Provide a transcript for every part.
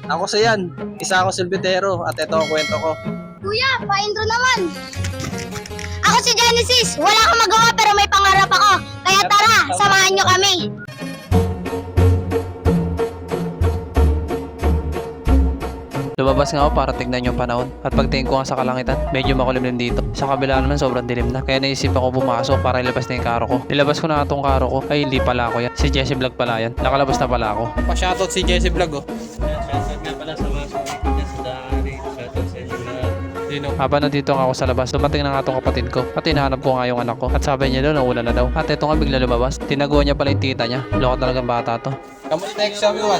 Ako sa yan, isa ako silbitero at ito ang kwento ko. Kuya, pa-intro naman. Ako si Genesis. Wala akong magawa pero may pangarap ako. Kaya tara, samahan nyo kami. Lumabas nga ako para tignan yung panahon. At pagtingin ko nga sa kalangitan, medyo makulimlim dito. Sa kabila naman sobrang dilim na. Kaya naisipan ko pumasok para ilabas na yung karo ko. Nilabas ko na nga tong karo ko. Ay hindi pala ako yan. Si Jesse Vlog pala yan. Nakalabas na pala ako. Pa-shoutout si Jesse Vlog oh. Shoutout nga pala sa mga sumikat niya sa Dari. Shoutout sa inyo lahat. Habang nandito nga ako sa labas, dumating na nga tong kapatid ko. At hinahanap ko nga yung anak ko. At sabi niya daw, naulan na daw. At ito nga bigla lumabas. Tinaguan niya pala yung tita niya. Loko talagang bata to. Kamusta exam yun?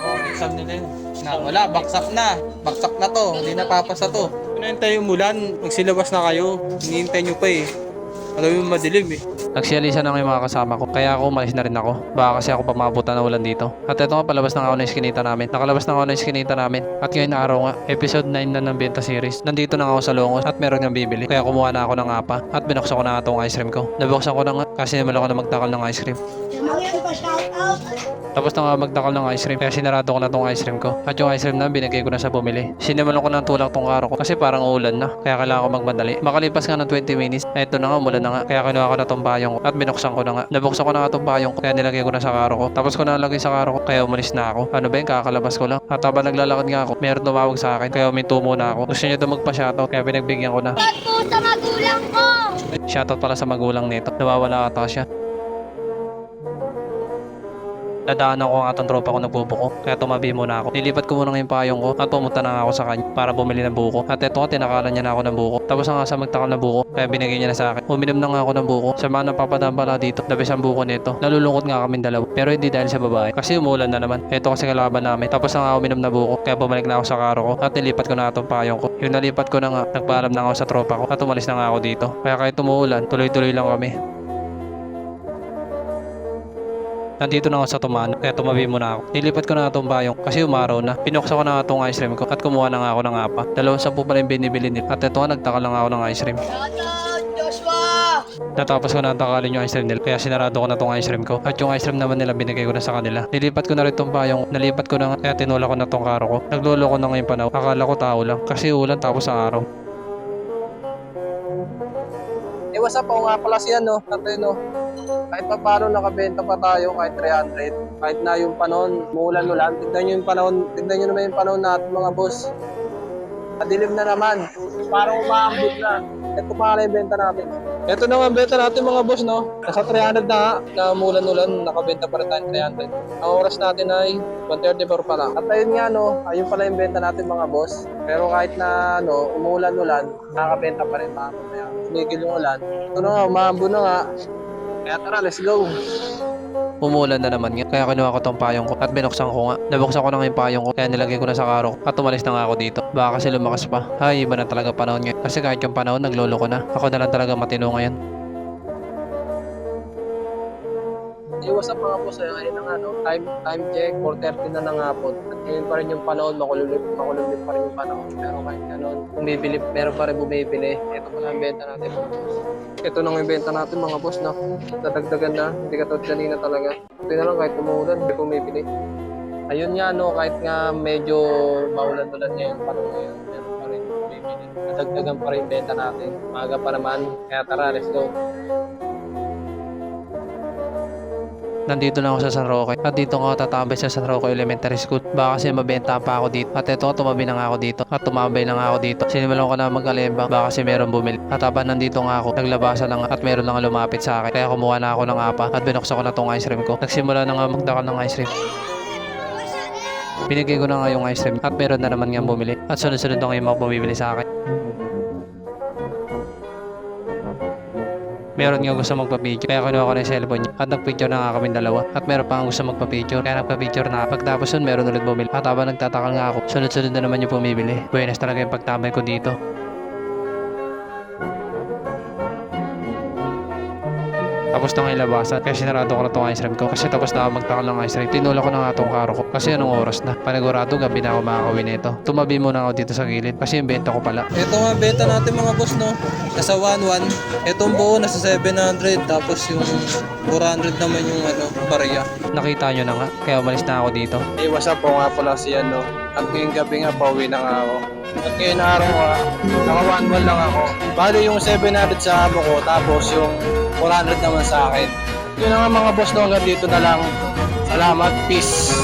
Oh, exam nila yun. Wala, baksak na. Baksak na to. Hindi na papasa to. Hinahintay yung mulan. Magsilabas na kayo. Hinihintay nyo pa eh. Alam yung madilim eh. Nagsiyalisa na nga yung mga kasama ko. Kaya ako umalis na rin ako. Baka kasi ako pamabutan na ulan dito. At ito nga palabas na nga ako ng iskinita namin. Nakalabas na nga ako ng iskinita namin. At ngayon na araw nga, episode 9 na ng Benta Series. Nandito na nga ako sa Longos at meron nga bibili. Kaya kumuha na ako ng apa at binuksan ko na nga itong ice cream ko. Nabuksan ko na nga kasi naman ako na magtakal ng ice cream. Tapos na nga magtakal ng ice cream. Kaya sinarado ko na tong ice cream ko. At yung ice cream na binigay ko na sa bumili. Sinimulan ko ng tulak tong karo ko kasi parang uulan na. Kaya kailangan ko magmadali. Makalipas nga ng 20 minutes. Ito na nga, umulan na nga. Kaya kinuha ko na tong payong ko at binuksan ko na nga. Nabuksan ko na nga tong payong ko. Kaya nilagay ko na sa karo ko. Tapos ko na nalagay sa karo ko. Kaya umalis na ako. Ano ba yun? Kakalabas ko lang. At habang naglalakad nga ako, meron tumawag sa akin. Kaya uminto muna ako. Gusto niya ito magpa-shoutout. Kaya pinagbigyan ko na. Ba't po sa magulang ko? Shoutout pala sa magulang nito. Nawawala ata siya. Nadaanan ko ang atong tropa ko nagbubuko. Kaya tumabi muna ako. Nilipat ko muna ng payong ko at pumunta na nga ako sa kanya para bumili ng buko. At eto nga tinakalan niya na ako ng buko. Tapos nga sa magtakal ng buko, kaya binigay niya na sa akin. Uminom na nga ako ng buko. Sa mga napapadaan pala dito, labis ang buko nito. Nalulungkot nga kami dalawa. Pero hindi dahil sa babae. Kasi umulan na naman. Eto kasi kalaban namin. Tapos na nga uminom na buko. Kaya bumalik na ako sa karo ko. At nilipat ko na atong payong ko. Yung nalipat ko na nga, nagpaalam na ako sa tropa ko. At umalis na nga ako dito. Kaya kahit umuulan, tuloy-tuloy lang kami. Nandito na ako sa Tumano, kaya tumabi muna ako. Nilipat ko na nga itong bayong kasi umaraw na. Pinuksan ko na nga itong ice cream ko at kumuha na nga ako ng apa. 2 pala yung binibili nila. At ito nga, nagtakal lang ako ng ice cream. Shoutout, Joshua! Natapos ko na takalin yung ice cream nila, kaya sinarado ko na itong ice cream ko. At yung ice cream naman nila, binigay ko na sa kanila. Nilipat ko na rin itong bayong. Nalipat ko na nga, kaya tinula ko na itong karo ko. Naglolo ko na ngayong panahon. Akala ko tao lang, kasi ulan tapos sa araw. What's up? Ako nga pala siya no. Kasi no. Kahit pa paano nakabenta pa tayo kahit 300. Kahit na yung panahon, muulan-ulan. Tignan nyo yung panahon, tignan nyo naman yung panahon natin mga boss. Madilim na naman. Parang umaambot na. Ito pa na yung benta natin. Ito na nga ang benta natin mga boss no. Nasa 300 na nga. Na umulan-ulan, nakabenta pa rin tayo 300. Ang oras natin ay 1:34 pa lang. At ayun nga no, ayun pala yung benta natin mga boss. Pero kahit na no, umulan-ulan, nakakabenta pa rin tayo. Tumigil yung ulan. Ito na nga, umaambon na nga. Kaya tara, let's go. Umulan na naman nga, kaya kinuha ko tong payong ko at binuksan ko nga. Nabuksan ko na nga yung payong ko, kaya nilagay ko na sa karo ko at umalis na nga ako dito. Baka kasi lumakas pa. Ay, iba na talaga panahon ngayon. Kasi kahit yung panahon, naglolo ko na. Ako na lang talaga matino ngayon. What's up mga boss? Ayun na nga no. Time check, 4:30 na ng hapon. At ngayon pa rin yung panahon, makululip pa rin yung panahon. Pero kahit gano'n, bumibili, meron pa rin bumibili. Ito pa lang ang benta natin. Ito na nga yung benta natin mga boss no. Dadagdagan na, hindi katulad kanina talaga. Ito na lang kahit umuulan, hindi bumibili. Ayun nga no, kahit nga medyo maulan-ulan ngayon, panahon ngayon, meron pa rin bumibili. Dadagdagan pa rin yung benta natin. Maaga pa naman, kaya tara, let's go. Nandito na ako sa San Roque at dito nga ako tatambay sa San Roque Elementary School. Baka kasi mabenta pa ako dito. At eto, tumabi na nga ako dito at tumambay na nga ako dito. Sinimulan ko na mag-alembang baka kasi meron bumili. At habang nandito nga ako, naglabasa lang at meron lang lumapit sa akin. Kaya kumuha na ako ng apa at binuksan ko na tong ice cream ko. Nagsimula na nga magdakal ng ice cream. Binigay ko na nga yung ice cream at meron na naman nga bumili. At sunod-sunod na nga yung mga bumibili sa akin. Meron nga gusto magpa-picture, kaya kinuha ko na yung cellphone niya. At nagpicture na nga kami dalawa. At meron pa nga gusto magpa-picture, kaya nagpa-picture na. Pagtapos nun, meron ulit bumili. At habang nagtatakal nga ako, sunod-sunod na naman yung pumibili. Buenas talaga yung pagtambay ko dito. Tapos na ngayon labasan. Kaya sinarado ko na tong ice cream ko. Kasi tapos na ako magtakal ng ice cream. Tinula ko na nga tong karo ko. Kasi anong oras na? Panigurado gabi na ako makakawin nito. Tumabi muna ako dito sa gilid. Kasi yung benta ko pala. Ito nga benta natin mga boss, no? Nasa 1-1. Itong buo nasa 700. Tapos yung 400 naman yung barya. Nakita nyo na nga. Kaya umalis na ako dito. What's up po nga pala siya, no? At ngayong gabi nga, pauwi na nga ako. At ngayon araw nga, naka 1-1 lang ako. Bali yung 700 sa amo ko, tapos yung 400 naman sa akin. Yun na nga mga boss, no? Hanggang dito na lang. Salamat, peace.